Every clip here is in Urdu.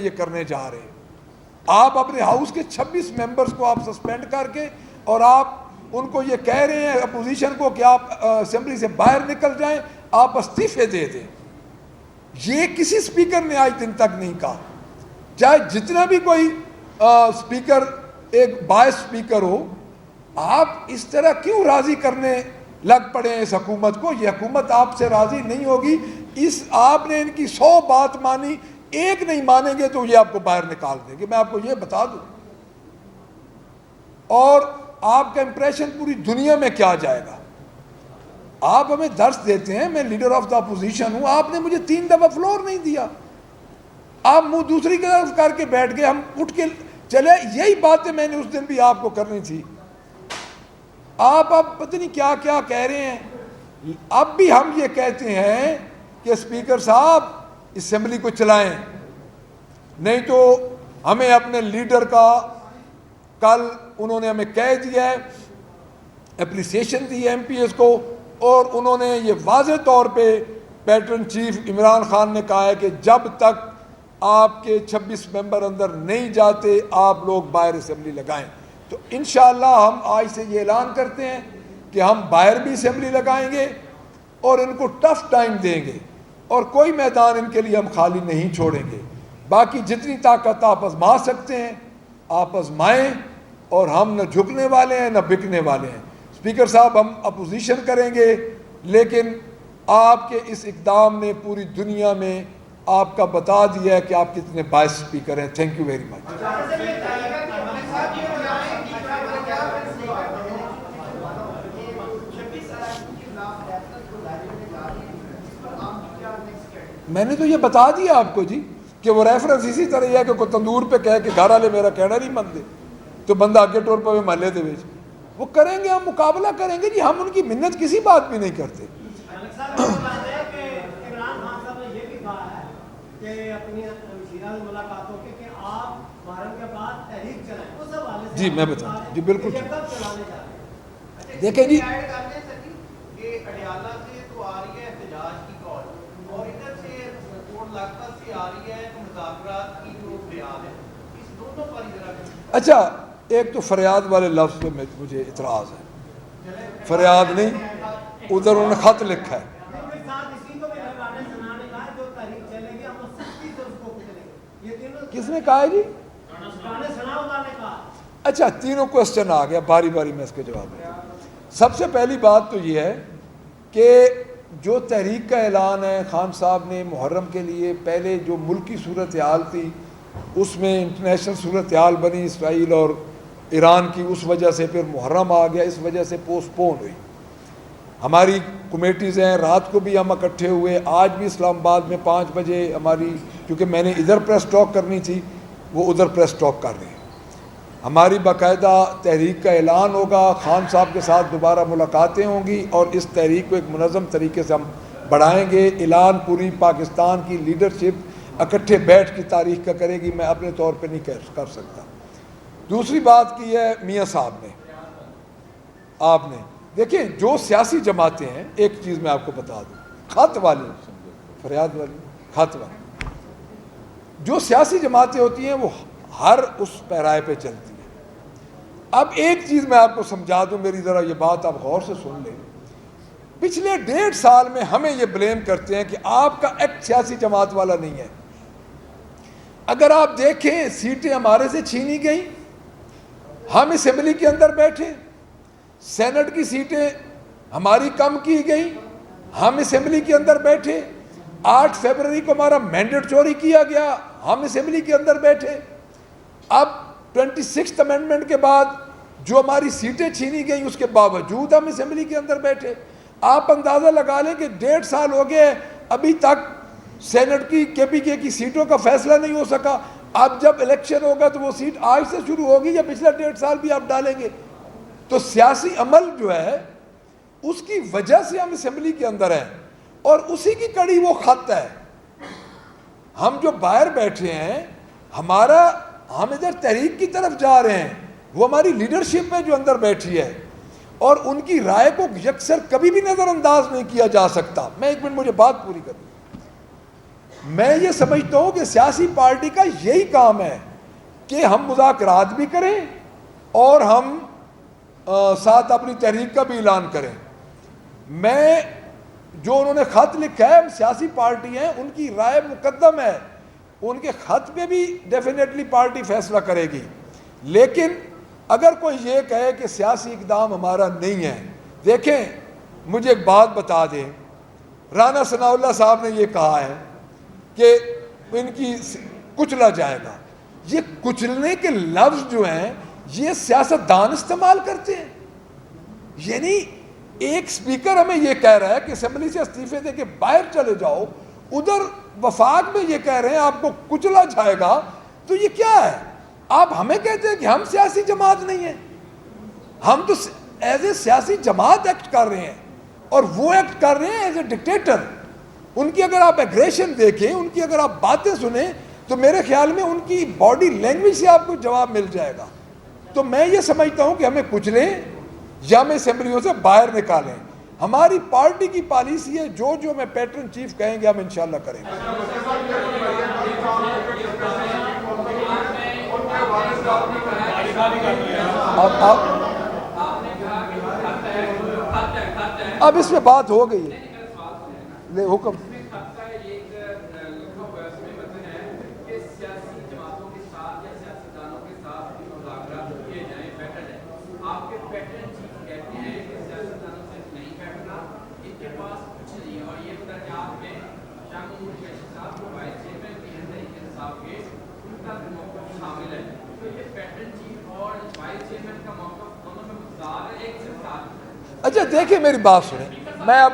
یہ کرنے جا رہے ہیں. آپ اپنے ہاؤس کے 26 ممبرز کو آپ سسپینڈ کر کے اور آپ ان کو یہ کہہ رہے ہیں اپوزیشن کو کہ آپ اسمبلی سے باہر نکل جائیں, آپ استعفے دے دیں. یہ کسی اسپیکر نے آج دن تک نہیں کہا, چاہے جتنا بھی کوئی اسپیکر ایک باعث اسپیکر ہو. آپ اس طرح کیوں راضی کرنے لگ پڑے ہیں اس حکومت کو؟ یہ حکومت آپ سے راضی نہیں ہوگی. آپ نے ان کی 100 بات مانی, ایک نہیں مانیں گے تو یہ آپ کو باہر نکال دیں گے, میں آپ کو یہ بتا دوں. اور آپ کا امپریشن پوری دنیا میں کیا جائے گا؟ آپ ہمیں درس دیتے ہیں, میں لیڈر آف دا اپوزیشن ہوں, آپ نے مجھے 3 دفعہ فلور نہیں دیا, آپ منہ دوسری کی طرف کر کے بیٹھ گئے, ہم اٹھ کے چلے. یہی باتیں میں نے اس دن بھی آپ کو کرنی تھی. آپ اب پتہ نہیں کیا کیا کہہ رہے ہیں. اب بھی ہم یہ کہتے ہیں کہ اسپیکر صاحب اسمبلی کو چلائیں, نہیں تو ہمیں اپنے لیڈر کا, کل انہوں نے ہمیں کہہ دیا ہے, اپریسیشن دی ہے ایم پی ایس کو, اور انہوں نے یہ واضح طور پہ پیٹرن چیف عمران خان نے کہا ہے کہ جب تک آپ کے 26 ممبر اندر نہیں جاتے آپ لوگ باہر اسمبلی لگائیں. تو انشاءاللہ ہم آج سے یہ اعلان کرتے ہیں کہ ہم باہر بھی اسمبلی لگائیں گے اور ان کو ٹف ٹائم دیں گے, اور کوئی میدان ان کے لیے ہم خالی نہیں چھوڑیں گے. باقی جتنی طاقت آپ آزما سکتے ہیں آپ آزمائیں, اور ہم نہ جھکنے والے ہیں نہ بکنے والے ہیں. اسپیکر صاحب ہم اپوزیشن کریں گے, لیکن آپ کے اس اقدام نے پوری دنیا میں آپ کا بتا دیا ہے کہ آپ کتنے باعث اسپیکر ہیں. Thank you very much. میں نے تو یہ بتا دیا آپ کو جی کہ وہ ریفرنس اسی طرح ہے کہ کوئی تندور پہ کہے کہ گھر والے میرا کہنا نہیں مانتے تو بندہ آگے ٹور پہ محلے دے ویچ وہ کریں گے, ہم مقابلہ کریں گے جی. ہم ان کی منت کسی بات بھی نہیں کرتے. جی میں بتا جی بالکل دیکھیں جی, اچھا ایک تو فریاد والے لفظ پہ مجھے اعتراض ہے. فریاد نہیں, ادھر انہوں نے خط لکھا ہے. کس نے کہا ہے جی؟ اچھا تینوں کوسچن آ گیا, باری باری میں اس کے جواب دوں. سب سے پہلی بات تو یہ ہے کہ جو تحریک کا اعلان ہے خان صاحب نے محرم کے لیے, پہلے جو ملکی صورتحال تھی اس میں انٹرنیشنل صورتحال بنی اسرائیل اور ایران کی, اس وجہ سے پھر محرم آ گیا, اس وجہ سے پوسٹ پون ہوئی. ہماری کمیٹیز ہیں, رات کو بھی ہم اکٹھے ہوئے, آج بھی اسلام آباد میں 5 بجے ہماری, کیونکہ میں نے ادھر پریس ٹاک کرنی تھی وہ ادھر پریس ٹاک کر رہے ہیں. ہماری باقاعدہ تحریک کا اعلان ہوگا, خان صاحب کے ساتھ دوبارہ ملاقاتیں ہوں گی, اور اس تحریک کو ایک منظم طریقے سے ہم بڑھائیں گے. اعلان پوری پاکستان کی لیڈرشپ اکٹھے بیٹھ کی تاریخ کا کرے گی, میں اپنے طور پہ نہیں کر سکتا. دوسری بات کی ہے میاں صاحب نے, آپ نے دیکھیں جو سیاسی جماعتیں ہیں, ایک چیز میں آپ کو بتا دوں, خط والی, فریاد والی, خط والی, جو سیاسی جماعتیں ہوتی ہیں وہ ہر اس پیرائے پہ چلتی ہیں. اب ایک چیز میں آپ کو سمجھا دوں, میری ذرا یہ بات آپ غور سے سن لیں. پچھلے 1.5 سال میں ہمیں یہ بلیم کرتے ہیں کہ آپ کا ایکٹ سیاسی جماعت والا نہیں ہے. اگر آپ دیکھیں سیٹیں ہمارے سے چھینی گئیں, ہم اسمبلی کے اندر بیٹھے, سینٹ کی سیٹیں ہماری کم کی گئیں, ہم اسمبلی کے اندر بیٹھے. 8 فروری کو ہمارا مینڈیٹ چوری کیا گیا, ہم اسمبلی کے اندر بیٹھے. اب 26 امینڈمنٹ کے بعد جو ہماری سیٹیں چھینی گئیں اس کے باوجود ہم اسمبلی کے اندر بیٹھے. آپ اندازہ لگا لیں کہ 1.5 سال ہو گئے ابھی تک سینٹ کی KPK کی سیٹوں کا فیصلہ نہیں ہو سکا. اب جب الیکشن ہوگا تو وہ سیٹ آج سے شروع ہوگی یا پچھلا 1.5 سال بھی آپ ڈالیں گے؟ تو سیاسی عمل جو ہے اس کی وجہ سے ہم اسمبلی کے اندر ہیں, اور اسی کی کڑی وہ خط ہے. ہم جو باہر بیٹھے ہیں, ہم ادھر تحریک کی طرف جا رہے ہیں, وہ ہماری لیڈرشپ ہے جو اندر بیٹھی ہے, اور ان کی رائے کو یکسر کبھی بھی نظر انداز نہیں کیا جا سکتا. میں 1 منٹ مجھے بات پوری کروں. میں یہ سمجھتا ہوں کہ سیاسی پارٹی کا یہی کام ہے کہ ہم مذاکرات بھی کریں اور ہم ساتھ اپنی تحریک کا بھی اعلان کریں. میں جو انہوں نے خط لکھا ہے, ہم سیاسی پارٹی ہیں, ان کی رائے مقدم ہے, ان کے خط پہ بھی ڈیفینیٹلی پارٹی فیصلہ کرے گی. لیکن اگر کوئی یہ کہے کہ سیاسی اقدام ہمارا نہیں ہے, دیکھیں مجھے ایک بات بتا دیں, رانا ثناء اللہ صاحب نے یہ کہا ہے کہ ان کی کچلا جائے گا. یہ کچلنے کے لفظ جو ہیں یہ سیاستدان استعمال کرتے ہیں. یعنی ایک سپیکر ہمیں یہ کہہ رہا ہے کہ اسمبلی سے استعفے دے کے باہر چلے جاؤ, ادھر وفاق میں یہ کہہ رہے ہیں آپ کو کچلا جائے گا. تو یہ کیا ہے؟ آپ ہمیں کہتے ہیں کہ ہم سیاسی جماعت نہیں ہیں. ہم تو ایز اے سیاسی جماعت ایکٹ کر رہے ہیں, اور وہ ایکٹ کر رہے ہیں ایز اے ڈکٹیٹر. ان کی اگر آپ ایگریشن دیکھیں, ان کی اگر آپ باتیں سنیں, تو میرے خیال میں ان کی باڈی لینگویج سے آپ کو جواب مل جائے گا. تو میں یہ سمجھتا ہوں کہ ہمیں کچلیں یا ہمیں اسمبلیوں سے باہر نکالیں. ہماری پارٹی کی پالیسی ہے, جو ہمیں پیٹرن چیف کہیں گے ہم انشاءاللہ کریں گے. اب اس میں بات ہو گئی ہے, لے حکم. اچھا دیکھیں میری بات سنیں, میں اب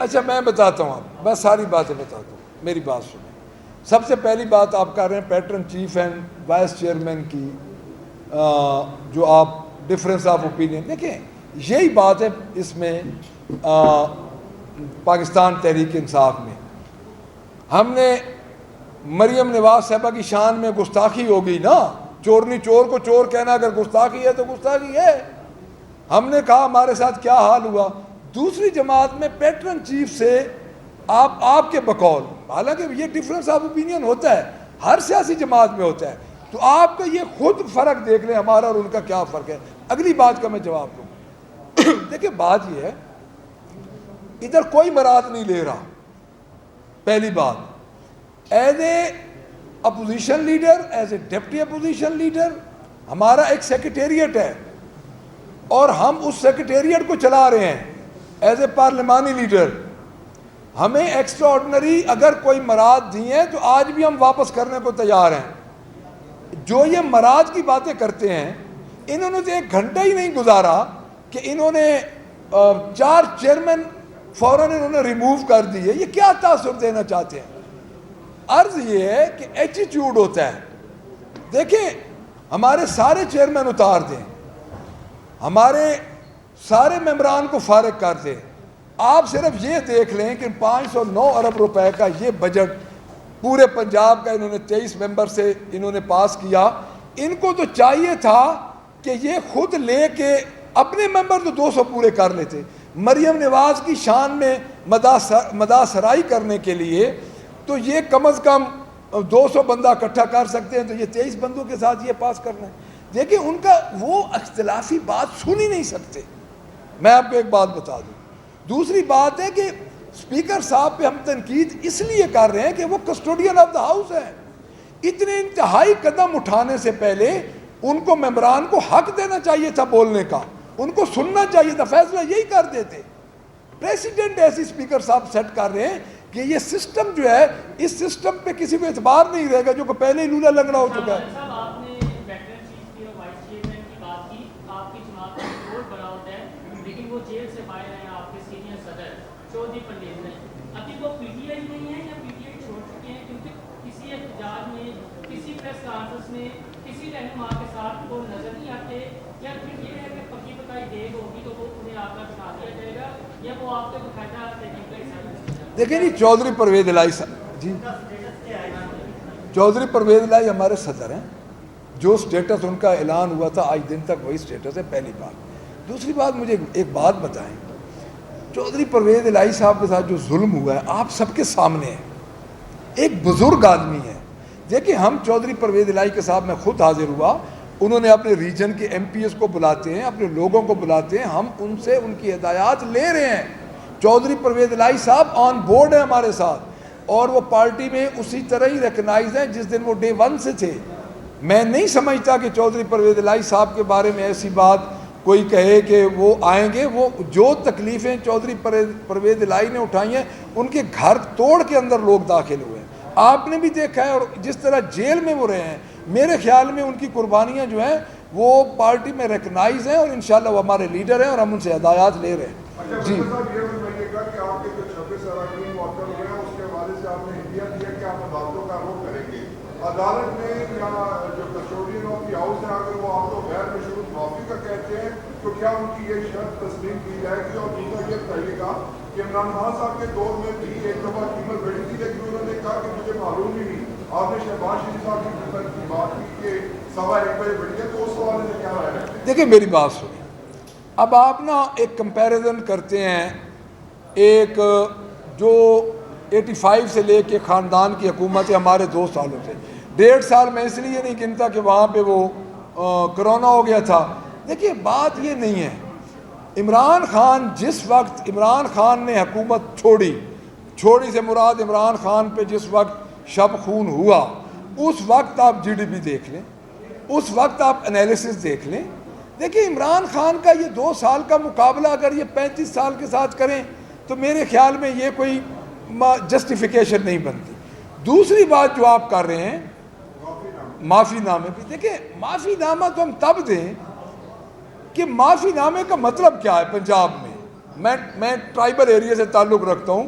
اچھا میں بتاتا ہوں, آپ میں ساری باتیں بتاتا ہوں. میری بات سنیں. سب سے پہلی بات آپ کر رہے ہیں pattern chief and vice chairman کی, جو آپ ڈفرینس آف اوپینین. دیکھیں یہی بات ہے اس میں پاکستان تحریک انصاف میں. ہم نے مریم نواز صاحبہ کی شان میں گستاخی ہوگی نا, چورنی چور کو چور کہنا اگر گستاخی ہے تو گستاخی ہے. ہم نے کہا ہمارے ساتھ کیا حال ہوا. دوسری جماعت میں پیٹرن چیف سے آپ کے بقول, حالانکہ یہ ڈفرینس آف اوپینین ہوتا ہے, ہر سیاسی جماعت میں ہوتا ہے, تو آپ کا یہ خود فرق دیکھ لیں ہمارا اور ان کا کیا فرق ہے. اگلی بات کا میں جواب دوں. دیکھیں بات یہ ہے, ادھر کوئی مراد نہیں لے رہا. پہلی بات, as a opposition leader, as a deputy opposition leader, ہمارا ایک سیکریٹریٹ ہے اور ہم اس سیکریٹریٹ کو چلا رہے ہیں ایز اے پارلیمانی لیڈر. ہمیں ایکسٹرا آرڈنری اگر کوئی مراد دی ہیں تو آج بھی ہم واپس کرنے کو تیار ہیں. جو یہ مراد کی باتیں کرتے ہیں, انہوں نے تو 1 گھنٹہ ہی نہیں گزارا کہ انہوں نے 4 چیئرمین فوراً انہوں نے ریموو کر دیے. یہ کیا تاثر دینا چاہتے ہیں؟ عرض یہ ہے کہ ایٹیٹیوڈ ہوتا ہے. دیکھیں ہمارے سارے چیئرمین اتار دیں, ہمارے سارے ممبران کو فارغ کر دیں. آپ صرف یہ دیکھ لیں کہ 509 ارب روپے کا یہ بجٹ پورے پنجاب کا انہوں نے 23 ممبر سے انہوں نے پاس کیا. ان کو تو چاہیے تھا کہ یہ خود لے کے اپنے ممبر تو 200 پورے کر لیتے. مریم نواز کی شان میں مداح سرائی کرنے کے لیے تو یہ کم از کم 200 بندہ اکٹھا کر سکتے ہیں, تو یہ 23 بندوں کے ساتھ یہ پاس کرنا ہے. دیکھیں ان کا وہ اختلافی بات سن ہی نہیں سکتے. میں آپ کو ایک بات بتا دوں. دوسری بات ہے کہ اسپیکر صاحب پہ ہم تنقید اس لیے کر رہے ہیں کہ وہ کسٹوڈین آف دا ہاؤس ہے. اتنے انتہائی قدم اٹھانے سے پہلے ان کو ممبران کو حق دینا چاہیے تھا بولنے کا, ان کو سننا چاہیے تھا, فیصلہ یہی کر دیتے. پریسیڈنٹ ایسی اسپیکر صاحب سیٹ کر رہے ہیں کہ یہ سسٹم جو ہے, اس سسٹم پہ کسی کو اعتبار نہیں رہے گا جو کہ پہلے ہی لولا لنگڑا ہو چکا ہے. کسی رہنما کے ساتھ وہ نظر نہیں آتے, یا پھر یہ ہے کہ پکی دیکھیں جی چودھری پرویز الہی صاحب جی چودھری پرویز الہی ہمارے صدر ہیں. جو سٹیٹس ان کا اعلان ہوا تھا آج دن تک وہی سٹیٹس ہے. پہلی بات. دوسری بات مجھے ایک بات بتائیں, چودھری پرویز الہی صاحب کے ساتھ جو ظلم ہوا ہے آپ سب کے سامنے ہے. ایک بزرگ آدمی ہے. دیکھیں ہم چودھری پرویز الہی کے صاحب میں خود حاضر ہوا, انہوں نے اپنے ریجن کے ایم پی ایس کو بلاتے ہیں, اپنے لوگوں کو بلاتے ہیں, ہم ان سے ان کی ہدایات لے رہے ہیں. چودھری پرویز الہی صاحب آن بورڈ ہیں ہمارے ساتھ, اور وہ پارٹی میں اسی طرح ہی ریکگنائز ہیں جس دن وہ ڈے 1 سے تھے. میں نہیں سمجھتا کہ چودھری پرویز الہی صاحب کے بارے میں ایسی بات کوئی کہے کہ وہ آئیں گے. وہ جو تکلیفیں چودھری پرویز الہی نے اٹھائی ہیں, ان کے گھر توڑ کے اندر لوگ داخل ہوئے ہیں, آپ نے بھی دیکھا ہے. اور جس طرح جیل میں وہ رہے ہیں, میرے خیال میں ان کی قربانیاں جو ہیں وہ پارٹی میں ریکگنائز ہیں, اور انشاءاللہ وہ ہمارے لیڈر ہیں اور ہم ان سے ہدایات لے رہے ہیں. جی عدالت میں یا جو کسٹوڈین آف دی ہاؤس ہیں اگر وہ آپ کو غیر مشروط معافی کا کہتے ہیں تو کیا ان کی یہ شرط تسلیم کی جائے گی؟ اور دوسرا یہ کہیے گا کہ عمران خان صاحب کے دور میں بھی ایک دفعہ قیمت بڑھی تھی, لیکن انہوں نے کہا کہ مجھے معلوم ہی نہیں. آپ نے شہباز شریف صاحب کی قیمت کی بات کی کہ 1.15 بجے بڑھی ہے, تو اس حوالے سے کیا رائے ہے؟ دیکھیں میری بات سنیں. اب آپ نا ایک کمپیریزن کرتے ہیں, ایک جو 85 سے لے کے خاندان کی حکومت ہے ہمارے 2 سالوں سے. 1.5 سال میں اس لیے نہیں گنتا کہ وہاں پہ وہ کرونا ہو گیا تھا. دیکھیے بات یہ نہیں ہے. عمران خان جس وقت عمران خان نے حکومت چھوڑی سے مراد عمران خان پہ جس وقت شب خون ہوا, اس وقت آپ جی ڈی پی دیکھ لیں, اس وقت آپ انالیسس دیکھ لیں. دیکھیں عمران خان کا یہ 2 سال کا مقابلہ اگر یہ 35 سال کے ساتھ کریں تو میرے خیال میں یہ کوئی جسٹیفیکیشن نہیں بنتی. دوسری بات جو آپ کر رہے ہیں معافی نامے پہ, دیکھیں معافی نامہ تو ہم تب دیں کہ معافی نامے کا مطلب کیا ہے. پنجاب میں ٹرائبل ایریا سے تعلق رکھتا ہوں,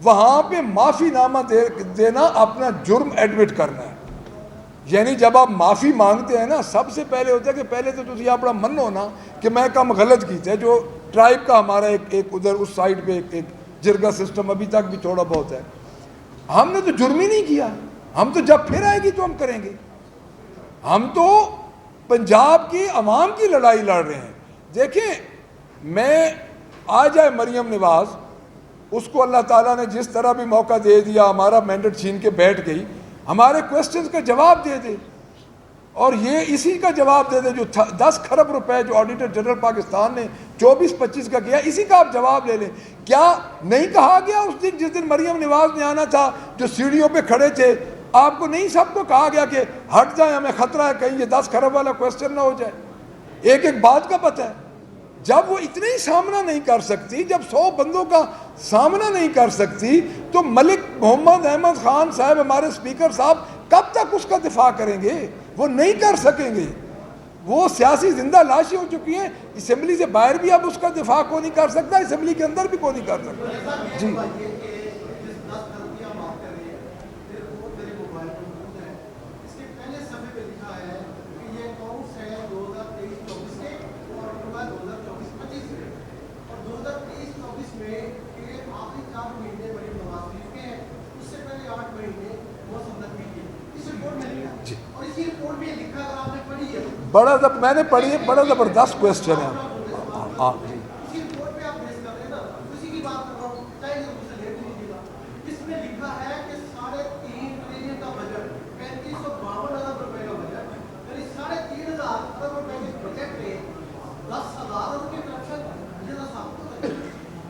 وہاں پہ معافی نامہ دینا اپنا جرم ایڈمٹ کرنا ہے. یعنی جب آپ معافی مانگتے ہیں نا, سب سے پہلے ہوتا ہے کہ پہلے تو تجھے اپنا من ہونا کہ میں کام غلط کیتے ہیں. جو ٹرائب کا ہمارا ایک ادھر اس سائڈ پہ ایک جرگا سسٹم ابھی تک بھی تھوڑا بہت ہے. ہم نے تو جرم ہی نہیں کیا, ہم تو جب پھر آئے گی تو ہم کریں گے. ہم تو پنجاب کی عوام کی لڑائی لڑ رہے ہیں. دیکھیں میں آ جائے مریم نواز, اس کو اللہ تعالیٰ نے جس طرح بھی موقع دے دیا, ہمارا مینڈیٹ چھین کے بیٹھ گئی, ہمارے کوسچنز کا جواب دے دے, اور یہ اسی کا جواب دے دے جو 10 کھرب روپے جو آڈیٹر جنرل پاکستان نے 24-25 کا کیا, اسی کا آپ جواب لے لیں. کیا نہیں کہا گیا اس دن جس دن مریم نواز نے آنا تھا, جو سیڑھیوں پہ کھڑے تھے, آپ کو نہیں سب کو کہا گیا کہ ہٹ جائیں, ہمیں خطرہ ہے کہیں یہ 10 کھرب والا کوسچن نہ ہو جائے. ایک بات کا پتہ ہے, جب وہ اتنا ہی سامنا نہیں کر سکتی, جب 100 بندوں کا سامنا نہیں کر سکتی, تو ملک محمد احمد خان صاحب ہمارے اسپیکر صاحب کب تک اس کا دفاع کریں گے؟ وہ نہیں کر سکیں گے. وہ سیاسی زندہ لاشیں ہو چکی ہیں. اسمبلی سے باہر بھی اب اس کا دفاع کو نہیں کر سکتا, اسمبلی کے اندر بھی کو نہیں کر سکتا. جی بڑا میں نے پڑھی ہے, بڑا زبردست کوسچن ہے.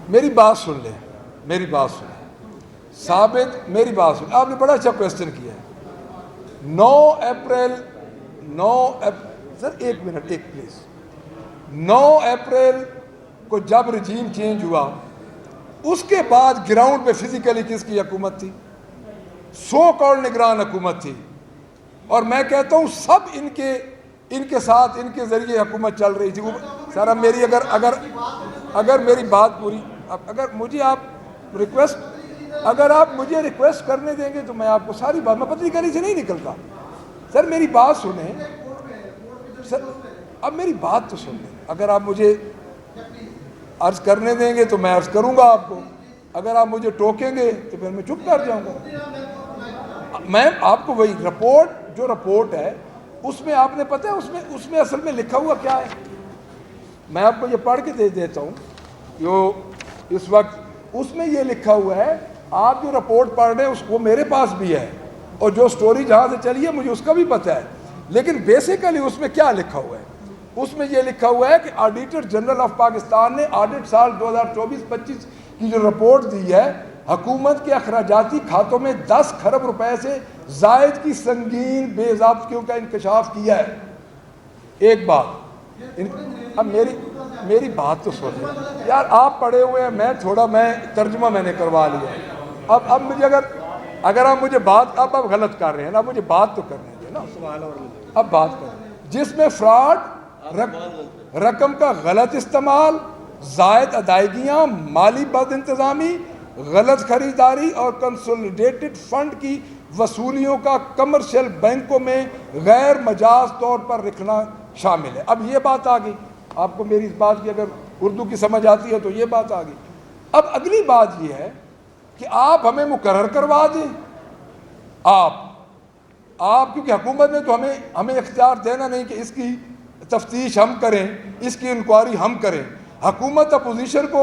میری بات سن لیں, میری بات سن ثابت, میری بات سن. آپ نے بڑا اچھا کوسچن کیا ہے. 9 اپریل سر ایک منٹ ایک پلیز. 9 اپریل کو جب رجیم چینج ہوا, اس کے بعد گراؤنڈ پہ فزیکلی کس کی حکومت تھی؟ سو کال نگران حکومت تھی. اور میں کہتا ہوں سب ان کے ساتھ ان کے ذریعے حکومت چل رہی تھی. سر اب میری اگر میری بات پوری, اگر مجھے آپ ریکویسٹ کرنے دیں گے تو میں آپ کو ساری بات, میں پتریکاری سے نہیں نکلتا. سر میری بات سنیں, سر اب میری بات تو سن لیں. اگر آپ مجھے عرض کرنے دیں گے تو میں عرض کروں گا آپ کو، اگر آپ مجھے ٹوکیں گے تو پھر میں چپ کر جاؤں گا. میں آپ کو وہی رپورٹ ہے اس میں آپ نے پتہ ہے اس میں اصل میں لکھا ہوا کیا ہے. میں آپ کو یہ پڑھ کے دے دیتا ہوں جو اس وقت اس میں یہ لکھا ہوا ہے. آپ جو رپورٹ پڑھ رہے ہیں وہ میرے پاس بھی ہے، اور جو سٹوری جہاں سے چلی ہے مجھے اس کا بھی پتہ ہے، لیکن بیسیکلی اس میں کیا لکھا ہوا ہے. اس میں یہ لکھا ہوا ہے کہ آڈیٹر جنرل آف پاکستان نے آڈٹ سال 2024-25 کی جو رپورٹ دی ہے، حکومت کے اخراجاتی کھاتوں میں 10 کھرب روپے سے زائد کی سنگین بے ضابطگیوں کا انکشاف کیا ہے. ایک بات، اب میری بات تو سن یار، آپ پڑھے ہوئے ہیں، میں ترجمہ میں نے کروا لیا. اب مجھے اگر آپ مجھے بات آپ غلط کر رہے ہیں نا، مجھے بات تو کرنے دیں نا. اب بات کریں جس میں فراڈ، رقم کا غلط استعمال، زائد ادائیگیاں، مالی بد انتظامی، غلط خریداری اور کنسولیڈیٹڈ فنڈ کی وصولیوں کا کمرشل بینکوں میں غیر مجاز طور پر رکھنا شامل ہے. اب یہ بات آ گئی، آپ کو میری اس بات کی اگر اردو کی سمجھ آتی ہے تو یہ بات آ گئی. اب اگلی بات یہ ہے کہ آپ ہمیں مقرر کروا دیں. آپ کیونکہ حکومت نے تو ہمیں اختیار دینا نہیں کہ اس کی تفتیش ہم کریں، اس کی انکوائری ہم کریں. حکومت اپوزیشن کو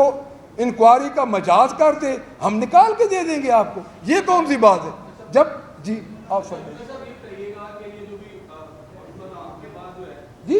انکوائری کا مجاز کر دے، ہم نکال کے دے دیں گے آپ کو. یہ کون سی بات ہے؟ جب جی آپ فرمائیں. جی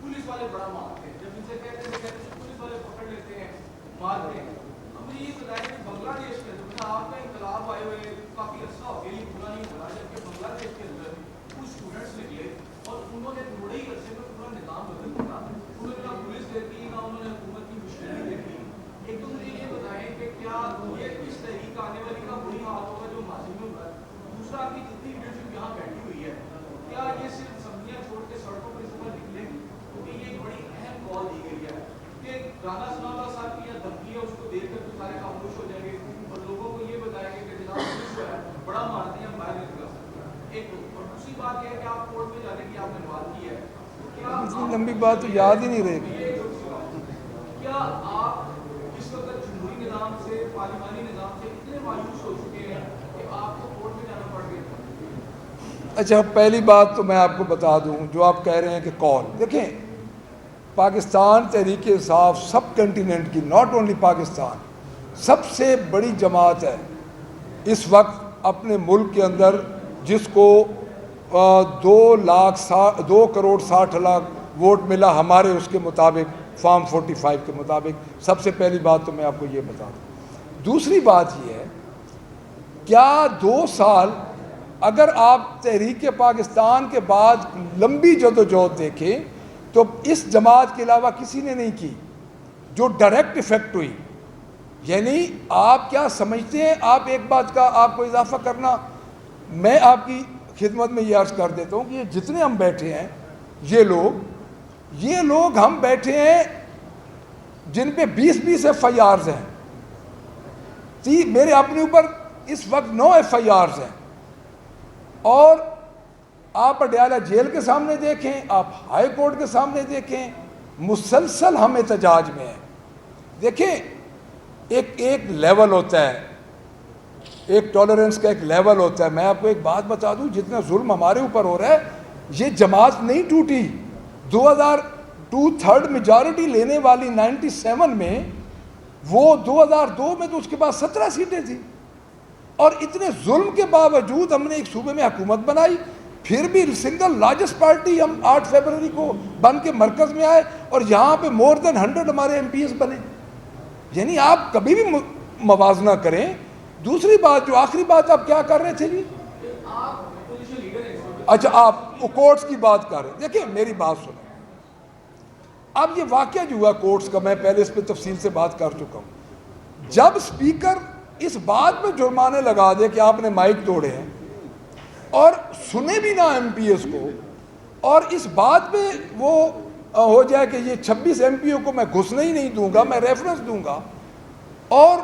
پولیس والے بڑا مارتے ہیں، جب ان سے کہتے ہیں پولیس والے پکڑ لیتے ہیں، مارتے ہیں. اب مجھے یہ بتائیں کہ بنگلہ دیش کے اندر آپ کا انقلاب آئے ہوئے کافی عرصہ ہو گیا، یہ پورا نہیں ہو رہا، جبکہ بنگلہ دیش کے اندر کچھ اسٹوڈنٹس نکلے اور انہوں نے تھوڑے ہی عرصے میں پورا نظام بدل دیا. انہوں نے نہ پولیس دیکھی، نہ انہوں نے حکومت کی مشکلیں دیکھی. ایک تو مجھے یہ بتائیں کہ کیا یہ اس تحریک آنے والی کا وہی حال ہوگا جو ماضی میں ہوا ہے؟ دوسرا، آپ کی جتنی لیڈرشپ یہاں بیٹھی ہوئی ہے، کیا یہ صرف سبزیاں چھوڑ کے سڑکوں پر اس پر نکلے گی؟ کیونکہ یہ ایک بڑی اہم کال دی گئی ہے کہ رانا ثناءاللہ صاحب کی یہ دھمکی ہے، اس کو دیکھ کر تو سارے خاموش ہو جائیں گے اور لوگوں کو یہ بتائیں گے کہ جناب پولیس جو ہے بڑا مارتے ہیں، ہم باہر نہیں نکل سکتے. ایک اور دوسری بات یہ ہے کہ آپ کورٹ میں جانے کی آپ نے بات کی ہے، اتنی لمبی بات تو یاد ہی نہیں رہے گی. کیا آپ اس وقت جمہوری نظام سے، پارلیمانی نظام سے اتنے مایوس ہو چکے ہیں کہ آپ کو کورٹ میں جانا پڑ گیا؟ اچھا، پہلی بات تو میں آپ کو بتا دوں، جو آپ کہہ رہے ہیں کہ کال، دیکھیں پاکستان تحریک انصاف سب کنٹیننٹ کی، ناٹ اونلی پاکستان، سب سے بڑی جماعت ہے اس وقت اپنے ملک کے اندر، جس کو 2 کروڑ 60 لاکھ ووٹ ملا ہمارے اس کے مطابق، فارم 45 کے مطابق. سب سے پہلی بات تو میں آپ کو یہ بتا دوں. دوسری بات یہ ہے، کیا 2 سال اگر آپ تحریک پاکستان کے بعد لمبی جدوجہد دیکھیں تو اس جماعت کے علاوہ کسی نے نہیں کی جو ڈائریکٹ افیکٹ ہوئی. یعنی آپ کیا سمجھتے ہیں، آپ ایک بات کا آپ کو اضافہ کرنا، میں آپ کی خدمت میں یہ عرض کر دیتا ہوں کہ یہ جتنے ہم بیٹھے ہیں، یہ لوگ ہم بیٹھے ہیں جن پہ 20 FIRs ہیں. میرے اپنے اوپر اس وقت 9 FIRs ہیں. اور آپ پٹیالہ جیل کے سامنے دیکھیں، آپ ہائی کورٹ کے سامنے دیکھیں، مسلسل ہم احتجاج میں ہیں. دیکھیں ایک لیول ہوتا ہے، ایک ٹالرنس کا ایک لیول ہوتا ہے. میں آپ کو ایک بات بتا دوں، جتنا ظلم ہمارے اوپر ہو رہا ہے، یہ جماعت نہیں ٹوٹی. 2 میجارٹی لینے والی 97 میں، وہ 2002 میں تو اس کے بعد 17 سیٹیں تھیں، اور اتنے ظلم کے باوجود ہم نے ایک صوبے میں حکومت بنائی. پھر بھی سنگل لارجسٹ پارٹی ہم 8 فروری کو بن کے مرکز میں آئے، اور یہاں پہ مور دین 100 ہمارے MPs بنے. یعنی آپ کبھی بھی موازنہ کریں. دوسری بات، جو آخری بات آپ کیا کر رہے تھے جی؟ اچھا، آپ کورٹس کی بات کر رہے ہیں. دیکھیں میری بات سنیں، اب یہ واقعہ جو ہوا کورٹس کا، میں پہلے اس پہ تفصیل سے بات کر چکا ہوں. جب اسپیکر اس بات میں جرمانے لگا دے کہ آپ نے مائک توڑے ہیں، اور سنے بھی نہ ایم پی ایس کو، اور اس بات پہ وہ ہو جائے کہ یہ 26 ایم پی او کو میں گھسنے ہی نہیں دوں گا، میں ریفرنس دوں گا، اور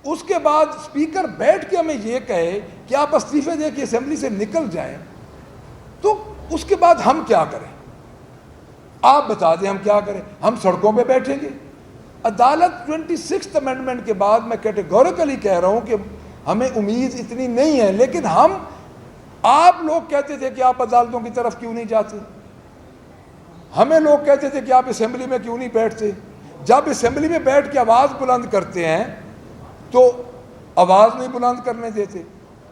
اس کے بعد اسپیکر بیٹھ کے ہمیں یہ کہے کہ آپ استعفے دے کے اسمبلی سے نکل جائیں، تو اس کے بعد ہم کیا کریں؟ آپ بتا دیں ہم کیا کریں؟ ہم سڑکوں پہ بیٹھیں گے؟ عدالت 26 امینڈمنٹ کے بعد میں کیٹیگوریکلی کہہ رہا ہوں کہ ہمیں امید اتنی نہیں ہے، لیکن آپ لوگ کہتے تھے کہ آپ عدالتوں کی طرف کیوں نہیں جاتے؟ ہمیں لوگ کہتے تھے کہ آپ اسمبلی میں کیوں نہیں بیٹھتے؟ جب اسمبلی میں بیٹھ کے آواز بلند کرتے ہیں تو آواز نہیں بلند کرنے دیتے۔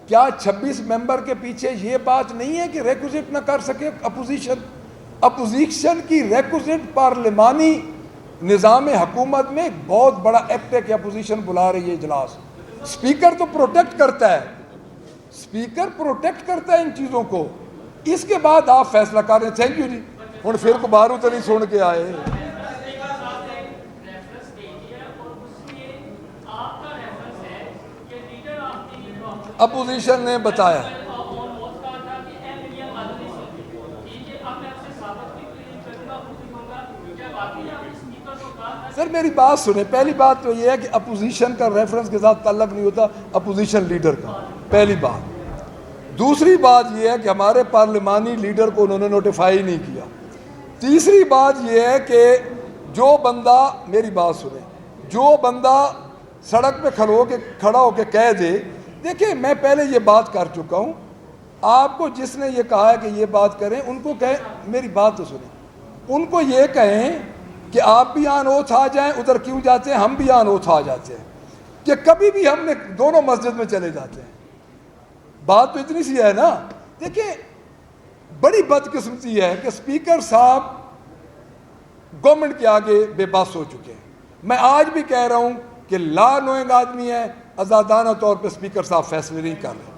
کیا 26 ممبر کے پیچھے یہ بات نہیں ہے کہ ریکوزٹ نہ کر سکے اپوزیشن کی ریکوزٹ پارلیمانی نظام حکومت میں ایک بہت بڑا ایکٹ ہے کہ اپوزیشن بلا رہی ہے اجلاس۔ اسپیکر تو پروٹیکٹ کرتا ہے، اسپیکر پروٹیکٹ کرتا ہے ان چیزوں کو، اس کے بعد آپ فیصلہ کر رہے ہیں۔ تھینک یو جی، ہوں پھر کو بارو تو نہیں سن کے آئے۔ اپوزیشن نے بتایا سر، میری بات سنیں، پہلی بات تو یہ ہے کہ اپوزیشن کا ریفرنس کے ساتھ تعلق نہیں ہوتا اپوزیشن لیڈر کا، پہلی بات۔ دوسری بات یہ ہے کہ ہمارے پارلیمانی لیڈر کو انہوں نے نوٹیفائی نہیں کیا۔ تیسری بات یہ ہے کہ جو بندہ، میری بات سنیں، جو بندہ سڑک پہ کھڑا ہو کے کہہ دے، دیکھیں میں پہلے یہ بات کر چکا ہوں، آپ کو جس نے یہ کہا ہے کہ یہ بات کریں، ان کو کہیں، میری بات تو سنیں، ان کو یہ کہیں کہ آپ بھی آن اوتھ آ جائیں، ادھر کیوں جاتے ہیں، ہم بھی آن اوتھ آ جاتے ہیں، کہ کبھی بھی ہم نے دونوں مسجد میں چلے جاتے ہیں۔ بات تو اتنی سی ہے نا۔ دیکھیں بڑی بدقسمتی ہے کہ اسپیکر صاحب گورنمنٹ کے آگے بے بس ہو چکے ہیں۔ میں آج بھی کہہ رہا ہوں کہ لا نوئنگ آدمی ہے، آزادانہ طور پہ اسپیکر صاحب فیصلے نہیں کر رہے۔